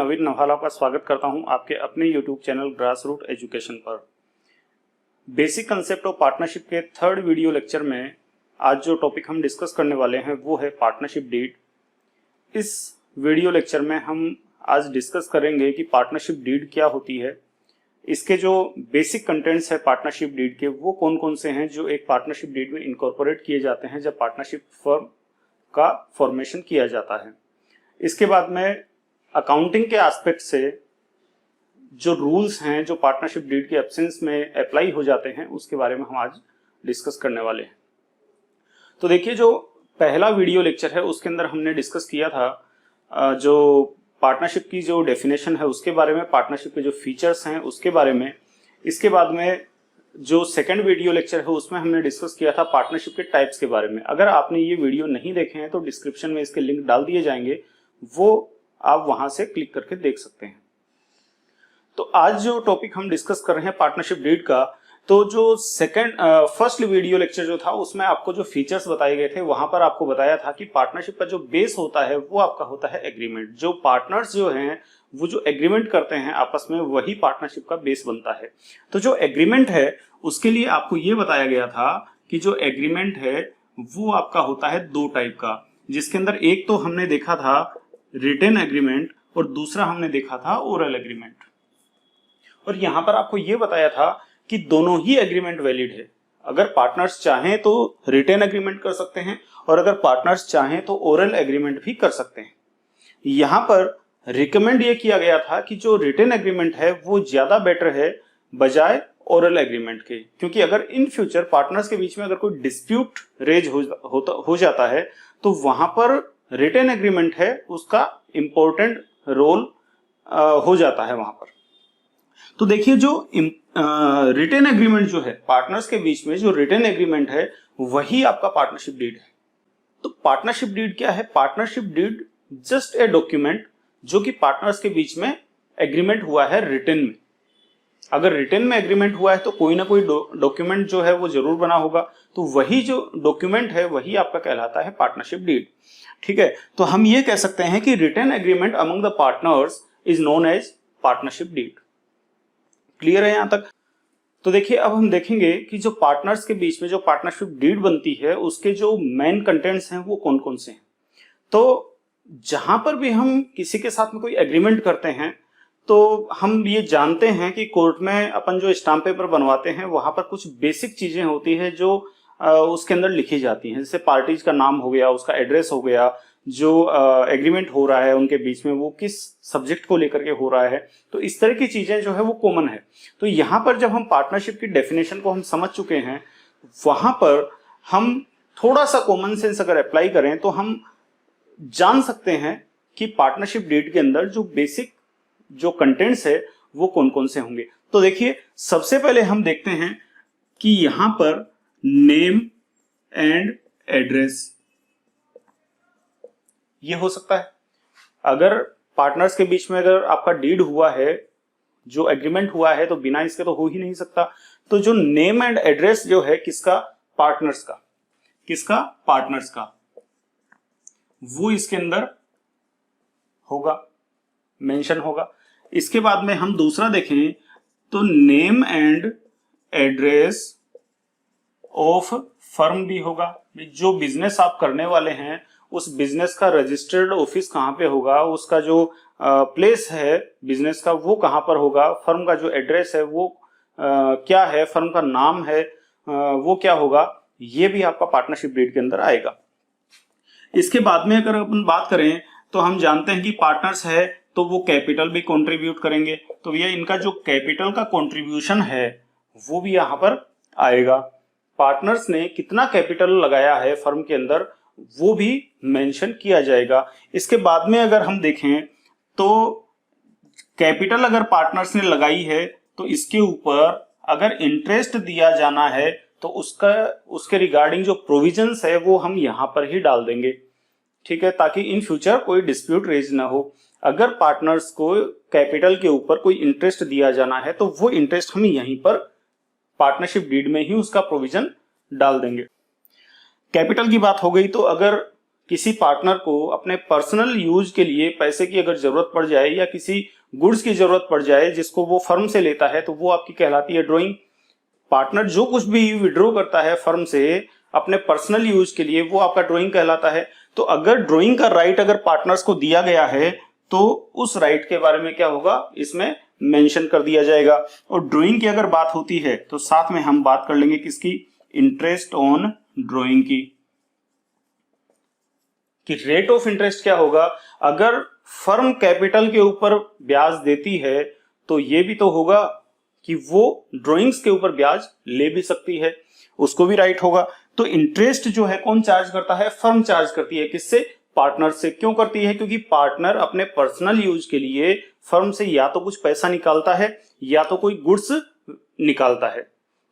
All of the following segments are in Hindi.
नवीन नवाला का स्वागत करता हूं आपके अपने YouTube चैनल ग्रासरूट एजुकेशन पर। बेसिक कंसेप्ट ऑफ पार्टनरशिप के थर्ड वीडियो लेक्चर में आज जो टॉपिक हम डिस्कस करने वाले हैं वो है पार्टनरशिप डीड। इस वीडियो लेक्चर में हम आज डिस्कस करेंगे कि पार्टनरशिप डीड क्या होती है, इसके जो बेसिक कंटेंट्स है पार्टनरशिप डीड के वो कौन कौन से हैं जो एक पार्टनरशिप डीड में इनकॉर्पोरेट किए जाते हैं जब पार्टनरशिप फर्म का फॉर्मेशन किया जाता है। इसके बाद में अकाउंटिंग के एस्पेक्ट से जो रूल्स हैं जो पार्टनरशिप डीड के एब्सेंस में अप्लाई हो जाते हैं उसके बारे में हम आज डिस्कस करने वाले हैं। तो देखिए, जो पहला वीडियो लेक्चर है उसके अंदर हमने डिस्कस किया था जो पार्टनरशिप की जो डेफिनेशन है उसके बारे में, पार्टनरशिप के जो फीचर्स हैं उसके बारे में। इसके बाद में जो सेकंड वीडियो लेक्चर है उसमें हमने डिस्कस किया था पार्टनरशिप के टाइप्स के बारे में। अगर आपने ये वीडियो नहीं देखे हैं तो डिस्क्रिप्शन में इसके लिंक डाल दिए जाएंगे, वो आप वहां से क्लिक करके देख सकते हैं। तो आज जो टॉपिक हम डिस्कस कर रहे हैं पार्टनरशिप डीड का, तो जो फर्स्ट वीडियो लेक्चर जो था उसमें आपको जो फीचर्स बताए गए थे वहां पर आपको बताया था कि पार्टनरशिप का जो बेस होता है वो आपका होता है एग्रीमेंट। जो पार्टनर्स जो हैं वो जो एग्रीमेंट करते हैं आपस में वही पार्टनरशिप का बेस बनता है। तो जो एग्रीमेंट है उसके लिए आपको ये बताया गया था कि जो एग्रीमेंट है वो आपका होता है दो टाइप का, जिसके अंदर एक तो हमने देखा था रिटन एग्रीमेंट और दूसरा हमने देखा था ओरल एग्रीमेंट। और यहां पर आपको यह बताया था कि दोनों ही एग्रीमेंट वैलिड है। अगर पार्टनर्स चाहें तो रिटन एग्रीमेंट कर सकते हैं और अगर पार्टनर्स चाहें तो ओरल एग्रीमेंट भी कर सकते हैं। यहां पर रिकमेंड ये किया गया था कि जो रिटन एग्रीमेंट है वो ज्यादा बेटर है बजाय ओरल एग्रीमेंट के, क्योंकि अगर इन फ्यूचर पार्टनर्स के बीच में अगर कोई डिस्प्यूट रेज हो जाता है तो वहां पर रिटन एग्रीमेंट है उसका इंपॉर्टेंट रोल हो जाता है वहां पर। तो देखिए, जो रिटन एग्रीमेंट जो है पार्टनर्स के बीच में, जो रिटन एग्रीमेंट है वही आपका पार्टनरशिप डीड है। तो पार्टनरशिप डीड क्या है? Partnership deed just a document जो कि पार्टनर्स के बीच में एग्रीमेंट हुआ है रिटन में। अगर रिटन में एग्रीमेंट हुआ है तो कोई ना कोई डॉक्यूमेंट जो है वो जरूर बना होगा, तो वही जो डॉक्यूमेंट है वही आपका कहलाता है पार्टनरशिप डीड। ठीक है, तो हम ये कह सकते हैं कि written agreement among the partners is known as partnership deed. Clear है यहां तक? तो देखिए, अब हम देखेंगे कि जो पार्टनर्स के बीच में जो पार्टनरशिप डीड बनती है उसके जो मेन कंटेंट्स हैं वो कौन कौन से हैं। तो जहां पर भी हम किसी के साथ में कोई एग्रीमेंट करते हैं तो हम ये जानते हैं कि कोर्ट में अपन जो स्टाम्प पेपर बनवाते हैं वहां पर कुछ बेसिक चीजें होती है जो उसके अंदर लिखी जाती हैं। जैसे पार्टीज का नाम हो गया, उसका एड्रेस हो गया, जो एग्रीमेंट हो रहा है उनके बीच में वो किस सब्जेक्ट को लेकर के हो रहा है। तो इस तरह की चीजें जो है वो कॉमन है। तो यहाँ पर जब हम पार्टनरशिप की डेफिनेशन को हम समझ चुके हैं, वहां पर हम थोड़ा सा कॉमन सेंस अगर अप्लाई करें तो हम जान सकते हैं कि पार्टनरशिप डीड के अंदर जो बेसिक जो कंटेंट्स है वो कौन कौन से होंगे। तो देखिए, सबसे पहले हम देखते हैं कि यहां पर नेम एंड एड्रेस ये हो सकता है। अगर पार्टनर्स के बीच में अगर आपका डीड हुआ है, जो एग्रीमेंट हुआ है, तो बिना इसके तो हो ही नहीं सकता। तो जो नेम एंड एड्रेस जो है किसका? पार्टनर्स का। किसका? पार्टनर्स का। वो इसके अंदर होगा, मेंशन होगा। इसके बाद में हम दूसरा देखें तो name and address of firm भी होगा। जो बिजनेस आप करने वाले हैं उस बिजनेस का रजिस्टर्ड ऑफिस कहां पे होगा, उसका जो प्लेस है बिजनेस का वो कहां पर होगा, फर्म का जो एड्रेस है वो क्या है, फर्म का नाम है वो क्या होगा, ये भी आपका पार्टनरशिप डीड के अंदर आएगा। इसके बाद में अगर अपन बात करें तो हम जानते हैं कि पार्टनर्स है तो वो कैपिटल भी कंट्रीब्यूट करेंगे। तो भैया इनका जो कैपिटल का कंट्रीब्यूशन है वो भी यहाँ पर आएगा। पार्टनर्स ने कितना कैपिटल लगाया है फर्म के अंदर वो भी मेंशन किया जाएगा। इसके बाद में अगर हम देखें तो कैपिटल अगर पार्टनर्स ने लगाई है तो इसके ऊपर अगर इंटरेस्ट दिया जाना है तो उसके रिगार्डिंग जो प्रोविजंस है वो हम यहां पर ही डाल देंगे। ठीक है, ताकि इन फ्यूचर कोई डिस्प्यूट रेज ना हो। अगर पार्टनर्स को कैपिटल के ऊपर कोई इंटरेस्ट दिया जाना है तो वो इंटरेस्ट हम यहीं पर पार्टनरशिप डीड में ही उसका प्रोविजन डाल देंगे। कैपिटल की बात हो गई, तो अगर किसी पार्टनर को अपने पर्सनल यूज के लिए पैसे की अगर जरूरत पड़ जाए या किसी गुड्स की जरूरत पड़ जाए जिसको वो फर्म से लेता है, तो वो आपकी कहलाती है ड्रॉइंग। पार्टनर जो कुछ भी विड्रॉ करता है फर्म से अपने पर्सनल यूज के लिए, वो आपका ड्रॉइंग कहलाता है। तो अगर ड्रॉइंग का राइट अगर पार्टनर्स को दिया गया है तो उस राइट के बारे में क्या होगा, इसमें मेंशन कर दिया जाएगा। और ड्रॉइंग की अगर बात होती है तो साथ में हम बात कर लेंगे किसकी, इंटरेस्ट ऑन ड्रॉइंग की, कि रेट ऑफ इंटरेस्ट क्या होगा। अगर फर्म कैपिटल के ऊपर ब्याज देती है तो ये भी तो होगा कि वो ड्रॉइंग्स के ऊपर ब्याज ले भी सकती है, उसको भी राइट होगा। तो इंटरेस्ट जो है कौन चार्ज करता है, फर्म चार्ज करती है। किससे, पार्टनर से। क्यों करती है, क्योंकि पार्टनर अपने पर्सनल यूज के लिए फर्म से या तो कुछ पैसा निकालता है या तो कोई गुड्स निकालता है,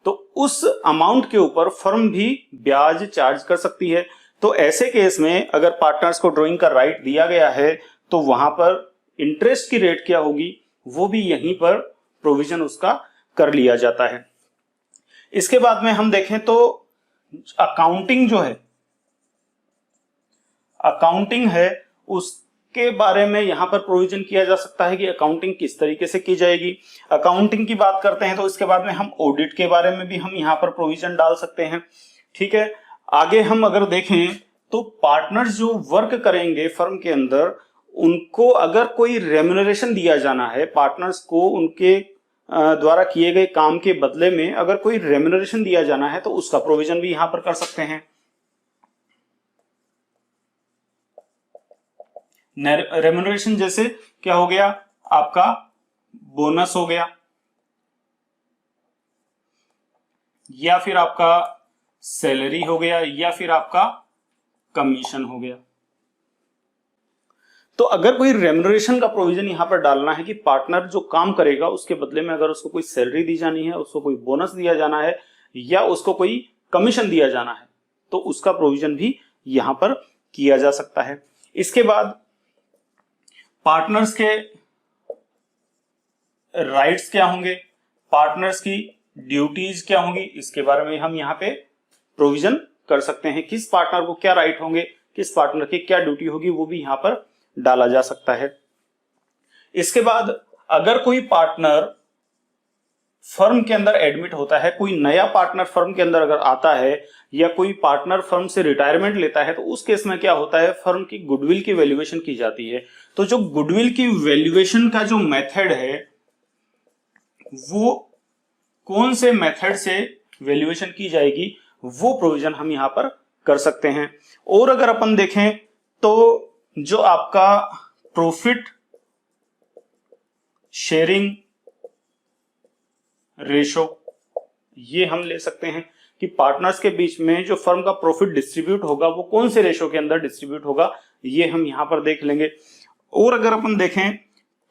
तो उस अमाउंट के ऊपर फर्म भी ब्याज चार्ज कर सकती है। तो ऐसे केस में अगर पार्टनर्स को ड्रॉइंग का राइट दिया गया है तो वहां पर इंटरेस्ट की रेट क्या होगी, वो भी यहीं पर प्रोविजन उसका कर लिया जाता है। इसके बाद में हम देखें तो अकाउंटिंग जो है, अकाउंटिंग है, उसके बारे में यहां पर प्रोविजन किया जा सकता है कि अकाउंटिंग किस तरीके से की जाएगी। अकाउंटिंग की बात करते हैं तो इसके बाद में हम ऑडिट के बारे में भी हम यहां पर प्रोविजन डाल सकते हैं। ठीक है, आगे हम अगर देखें तो पार्टनर्स जो वर्क करेंगे फर्म के अंदर, उनको अगर कोई रेम्युनरेशन दिया जाना है, पार्टनर्स को उनके द्वारा किए गए काम के बदले में अगर कोई रेम्युनरेशन दिया जाना है तो उसका प्रोविजन भी यहां पर कर सकते हैं। रेम्युनरेशन जैसे क्या हो गया, आपका बोनस हो गया या फिर आपका सैलरी हो गया या फिर आपका कमीशन हो गया। तो अगर कोई रेम्युनरेशन का प्रोविजन यहां पर डालना है कि पार्टनर जो काम करेगा उसके बदले में अगर उसको कोई सैलरी दी जानी है, उसको कोई बोनस दिया जाना है या उसको कोई कमीशन दिया जाना है, तो उसका प्रोविजन भी यहां पर किया जा सकता है। इसके बाद पार्टनर्स के राइट्स क्या होंगे, पार्टनर्स की ड्यूटीज क्या होंगी, इसके बारे में हम यहां पे प्रोविजन कर सकते हैं। किस पार्टनर को क्या राइट होंगे, किस पार्टनर की क्या ड्यूटी होगी, वो भी यहां पर डाला जा सकता है। इसके बाद अगर कोई पार्टनर फर्म के अंदर एडमिट होता है, कोई नया पार्टनर फर्म के अंदर अगर आता है या कोई पार्टनर फर्म से रिटायरमेंट लेता है, तो उस केस में क्या होता है, फर्म की गुडविल की वैल्यूएशन की जाती है। तो जो गुडविल की वैल्यूएशन का जो मेथड है, वो कौन से मेथड से वैल्यूएशन की जाएगी, वो प्रोविजन हम यहां पर कर सकते हैं। और अगर अपन देखें तो जो आपका प्रॉफिट शेयरिंग रेशो, ये हम ले सकते हैं कि पार्टनर्स के बीच में जो फर्म का प्रॉफिट डिस्ट्रीब्यूट होगा वो कौन से रेशो के अंदर डिस्ट्रीब्यूट होगा, ये हम यहां पर देख लेंगे। और अगर अपन देखें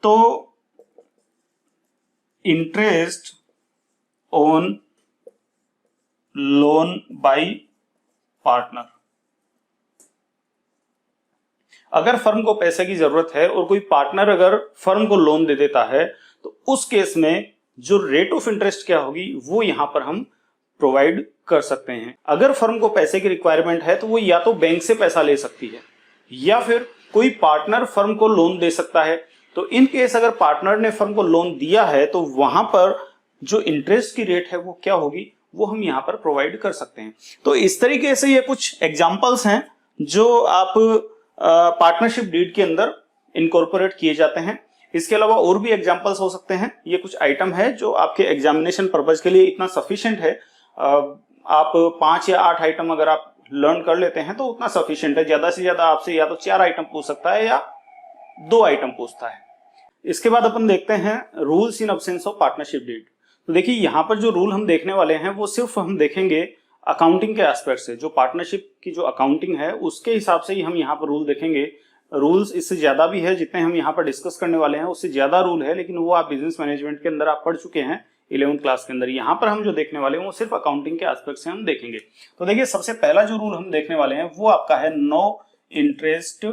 तो interest on loan by partner, अगर फर्म को पैसे की जरूरत है और कोई पार्टनर अगर फर्म को लोन दे देता है, तो उस केस में जो रेट ऑफ इंटरेस्ट क्या होगी वो यहां पर हम प्रोवाइड कर सकते हैं। अगर फर्म को पैसे की रिक्वायरमेंट है तो वो या तो बैंक से पैसा ले सकती है या फिर कोई पार्टनर फर्म को लोन दे सकता है। तो इन केस अगर पार्टनर ने फर्म को लोन दिया है तो वहां पर जो इंटरेस्ट की रेट है वो क्या होगी, वो हम यहां पर प्रोवाइड कर सकते हैं। तो इस तरीके से ये कुछ एग्जांपल्स हैं जो आप पार्टनरशिप डीड के अंदर इनकॉर्पोरेट किए जाते हैं। इसके अलावा और भी एग्जांपल्स हो सकते हैं। ये कुछ आइटम है जो आपके एग्जामिनेशन पर्पज के लिए इतना सफिशिएंट है। आप 5 या 8 आइटम अगर आप लर्न कर लेते हैं तो उतना सफिशिएंट है। ज्यादा से ज्यादा आपसे या तो 4 आइटम पूछ सकता है या 2 आइटम पूछता है। इसके बाद अपन देखते हैं rules in absence of partnership deed. तो देखिए यहाँ पर जो रूल हम देखने वाले हैं वो सिर्फ हम देखेंगे अकाउंटिंग के एस्पेक्ट से। जो पार्टनरशिप की जो अकाउंटिंग है उसके हिसाब से ही हम यहाँ पर रूल देखेंगे। रूल्स इससे ज्यादा भी है, जितने हम यहाँ पर डिस्कस करने वाले हैं उससे ज्यादा रूल है, लेकिन वो आप बिजनेस मैनेजमेंट के अंदर आप पढ़ चुके हैं 11th क्लास के अंदर। यहाँ पर हम जो देखने वाले हैं वो सिर्फ अकाउंटिंग के एस्पेक्ट से हम देखेंगे। तो देखिए सबसे पहला जो रूल हम देखने वाले हैं वो आपका है नो इंटरेस्ट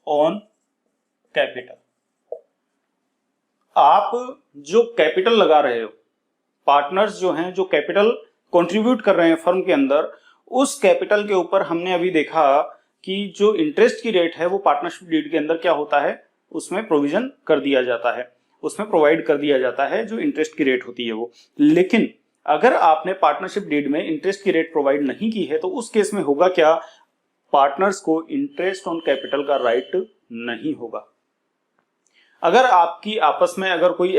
ऑन कैपिटल। आप जो कैपिटल लगा रहे हो, पार्टनर्स जो हैं जो कैपिटल कंट्रीब्यूट कर रहे हैं फर्म के अंदर, उस कैपिटल के ऊपर हमने अभी देखा कि जो इंटरेस्ट की रेट है वो पार्टनरशिप डीड के अंदर क्या होता है, उसमें प्रोविजन कर दिया जाता है, उसमें प्रोवाइड कर दिया जाता है जो इंटरेस्ट की रेट होती है वो। लेकिन अगर आपने पार्टनरशिप डीड में इंटरेस्ट की रेट प्रोवाइड नहीं की है तो उस केस में होगा क्या, पार्टनर्स को इंटरेस्ट ऑन कैपिटल का राइट नहीं होगा। अगर आपकी आपस में अगर कोई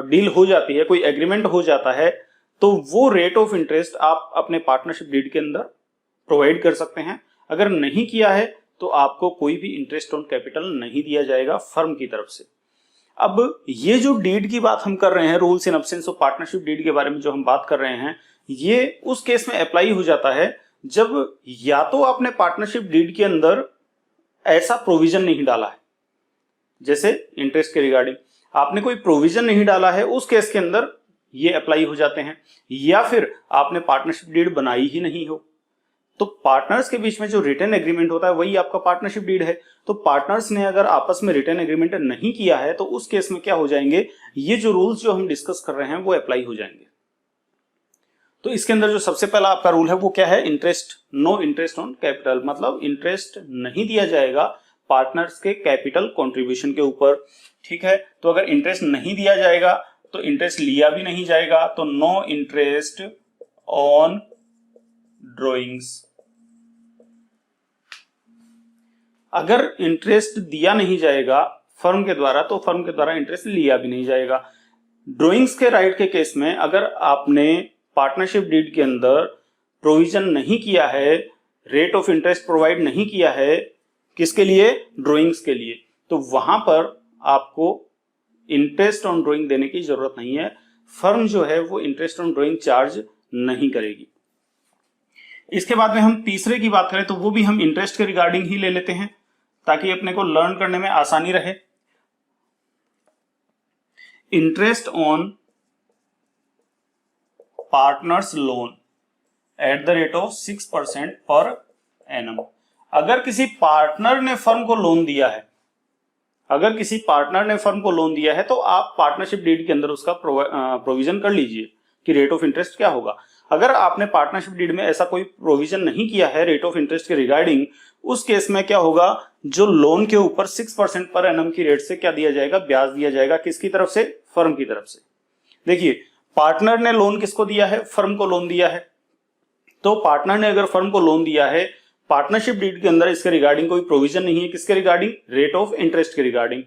डील हो जाती है, कोई एग्रीमेंट हो जाता है, तो वो रेट ऑफ इंटरेस्ट आप अपने पार्टनरशिप डीड के अंदर प्रोवाइड कर सकते हैं। अगर नहीं किया है तो आपको कोई भी इंटरेस्ट ऑन कैपिटल नहीं दिया जाएगा फर्म की तरफ से। अब ये जो डीड की बात हम कर रहे हैं, rules in absence of partnership deed के बारे में जो हम बात कर रहे हैं, ये उस केस में अप्लाई हो जाता है जब या तो आपने पार्टनरशिप डीड के अंदर ऐसा प्रोविजन नहीं डाला है, जैसे इंटरेस्ट के रिगार्डिंग आपने कोई प्रोविजन नहीं डाला है, उस केस के अंदर ये अप्लाई हो जाते हैं, या फिर आपने पार्टनरशिप डीड बनाई ही नहीं हो। तो पार्टनर्स के बीच में जो रिटन एग्रीमेंट होता है वही आपका पार्टनरशिप डीड है। तो पार्टनर्स ने अगर आपस में रिटन एग्रीमेंट नहीं किया है तो उस केस में क्या हो जाएंगे, ये जो रूल्स जो हम डिस्कस कर रहे हैं वो अप्लाई हो जाएंगे। तो इसके अंदर जो सबसे पहला आपका रूल है वो क्या है, interest, no interest on capital, मतलब इंटरेस्ट नहीं दिया जाएगा पार्टनर्स के कैपिटल कंट्रीब्यूशन के ऊपर। ठीक है, तो अगर इंटरेस्ट नहीं दिया जाएगा तो इंटरेस्ट लिया भी नहीं जाएगा, तो नो इंटरेस्ट ऑन ड्रॉइंग्स। अगर इंटरेस्ट दिया नहीं जाएगा फर्म के द्वारा तो फर्म के द्वारा इंटरेस्ट लिया भी नहीं जाएगा। ड्रॉइंग्स के राइट के केस में अगर आपने पार्टनरशिप डीड के अंदर प्रोविजन नहीं किया है, रेट ऑफ इंटरेस्ट प्रोवाइड नहीं किया है, किसके लिए, ड्रॉइंग्स के लिए, तो वहां पर आपको इंटरेस्ट ऑन ड्रॉइंग देने की जरूरत नहीं है। फर्म जो है वो इंटरेस्ट ऑन ड्रॉइंग चार्ज नहीं करेगी। इसके बाद में हम तीसरे की बात करें तो वो भी हम इंटरेस्ट के रिगार्डिंग ही ले लेते हैं ताकि अपने को लर्न करने में आसानी रहे। Interest on partners loan at the rate of 6% per annum. अगर किसी पार्टनर ने फर्म को लोन दिया है, अगर किसी पार्टनर ने फर्म को लोन दिया है तो आप पार्टनरशिप डीड के अंदर उसका प्रोविजन कर लीजिए कि रेट ऑफ इंटरेस्ट क्या होगा। अगर आपने पार्टनरशिप डीड में ऐसा कोई प्रोविजन नहीं किया है रेट ऑफ इंटरेस्ट के रिगार्डिंग, उस केस में क्या होगा, जो लोन के ऊपर 6% पर एनम की रेट से क्या दिया जाएगा, ब्याज दिया जाएगा। किसकी तरफ से, फर्म की तरफ से। देखिए, पार्टनर ने लोन किसको दिया है, फर्म को लोन दिया है। तो पार्टनर ने अगर फर्म को लोन दिया है, पार्टनरशिप डीड के अंदर इसके रिगार्डिंग कोई प्रोविजन नहीं है, किसके रिगार्डिंग, रेट ऑफ इंटरेस्ट के रिगार्डिंग,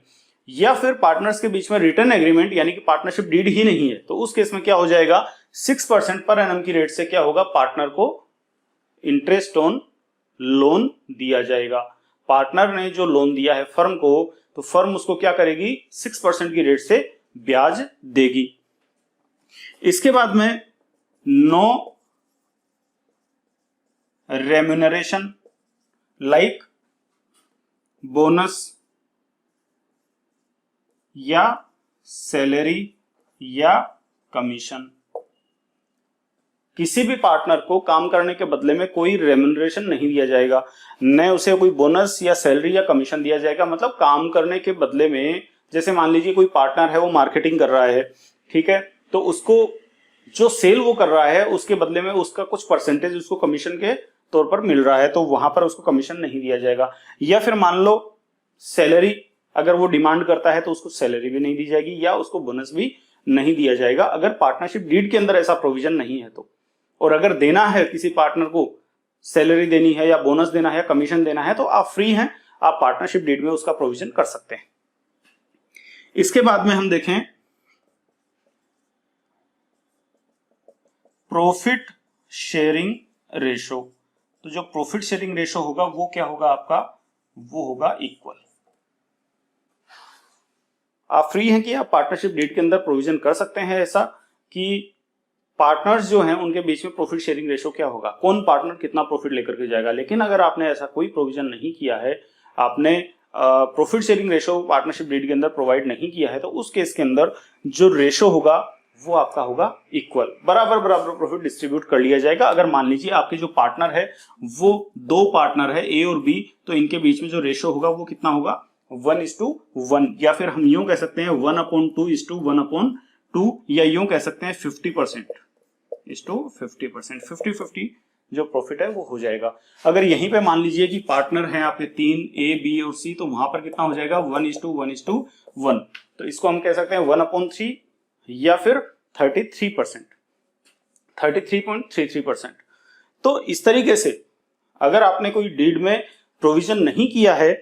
या फिर पार्टनर्स के बीच में रिटर्न एग्रीमेंट यानी कि पार्टनरशिप डीड ही नहीं है, तो उस केस में क्या हो जाएगा, 6% पर एनम की रेट से क्या होगा, पार्टनर को इंटरेस्ट ऑन लोन दिया जाएगा। पार्टनर ने जो लोन दिया है फर्म को, तो फर्म उसको क्या करेगी, 6% की रेट से ब्याज देगी। इसके बाद में नो रेम्यूनरेशन लाइक बोनस या सैलरी या कमीशन। किसी भी पार्टनर को काम करने के बदले में कोई रेम्यूनरेशन नहीं दिया जाएगा, न उसे कोई बोनस या सैलरी या कमीशन दिया जाएगा। मतलब काम करने के बदले में, जैसे मान लीजिए कोई पार्टनर है वो मार्केटिंग कर रहा है, ठीक है, तो उसको जो सेल वो कर रहा है उसके बदले में उसका कुछ परसेंटेज उसको कमीशन के तौर पर मिल रहा है, तो वहां पर उसको कमीशन नहीं दिया जाएगा। या फिर मान लो सैलरी अगर वो डिमांड करता है तो उसको सैलरी भी नहीं दी जाएगी या उसको बोनस भी नहीं दिया जाएगा, अगर पार्टनरशिप डीड के अंदर ऐसा प्रोविजन नहीं है तो। और अगर देना है किसी पार्टनर को, सैलरी देनी है या बोनस देना है या कमीशन देना है, तो आप फ्री हैं, आप पार्टनरशिप डीड में उसका प्रोविजन कर सकते हैं। इसके बाद में हम देखें प्रॉफिट शेयरिंग रेशो। तो जो प्रॉफिट शेयरिंग रेशो होगा वो क्या होगा आपका, वो होगा इक्वल। आप फ्री हैं कि आप पार्टनरशिप डीड के अंदर प्रोविजन कर सकते हैं ऐसा कि पार्टनर्स जो हैं उनके बीच में प्रॉफिट शेयरिंग रेशो क्या होगा, कौन पार्टनर कितना प्रॉफिट लेकर के जाएगा। लेकिन अगर आपने ऐसा कोई प्रोविजन नहीं किया है, आपने profit sharing ratio partnership deed के अंदर प्रोवाइड नहीं किया है, तो उस केस के अंदर जो रेशो होगा वो आपका होगा इक्वल, बराबर बराबर प्रॉफिट डिस्ट्रीब्यूट कर लिया जाएगा। अगर मान लीजिए आपके जो पार्टनर है वो दो पार्टनर है ए और बी, तो इनके बीच में जो रेशो होगा वो कितना होगा, 1:1, या फिर हम यूं कह सकते हैं 1/2:1/2, या यूं कह सकते हैं 50%:50%, 50-50 जो प्रॉफिट है वो हो जाएगा। अगर यहीं पे मान लीजिए कि पार्टनर हैं आपके 3 A, B और C, तो वहां पर कितना हो जाएगा 1:1:1। तो इसको हम कह सकते हैं 1/3 या फिर 33%, 33.33%। तो इस तरीके से अगर आपने कोई डीड में प्रोविजन नहीं किया है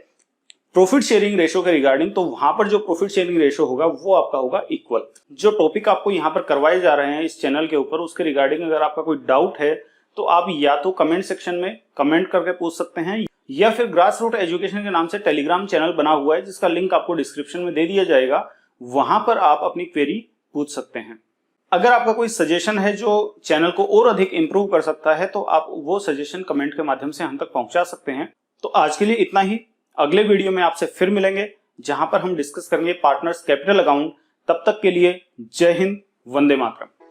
प्रॉफिट शेयरिंग रेशो के रिगार्डिंग, तो वहां पर जो प्रॉफिट शेयरिंग रेशो होगा वो आपका होगा इक्वल। जो टॉपिक आपको यहाँ पर करवाए जा रहे हैं इस चैनल के ऊपर, उसके रिगार्डिंग अगर आपका कोई डाउट है तो आप या तो कमेंट सेक्शन में कमेंट करके पूछ सकते हैं, या फिर ग्रास रूट एजुकेशन के नाम से टेलीग्राम चैनल बना हुआ है जिसका लिंक आपको डिस्क्रिप्शन में दे दिया जाएगा, वहां पर आप अपनी क्वेरी पूछ सकते हैं। अगर आपका कोई सजेशन है जो चैनल को और अधिक इंप्रूव कर सकता है तो आप वो सजेशन कमेंट के माध्यम से हम तक पहुंचा सकते हैं। तो आज के लिए इतना ही। अगले वीडियो में आपसे फिर मिलेंगे जहां पर हम डिस्कस करेंगे पार्टनर्स कैपिटल अकाउंट। तब तक के लिए जय हिंद, वंदे मातरम।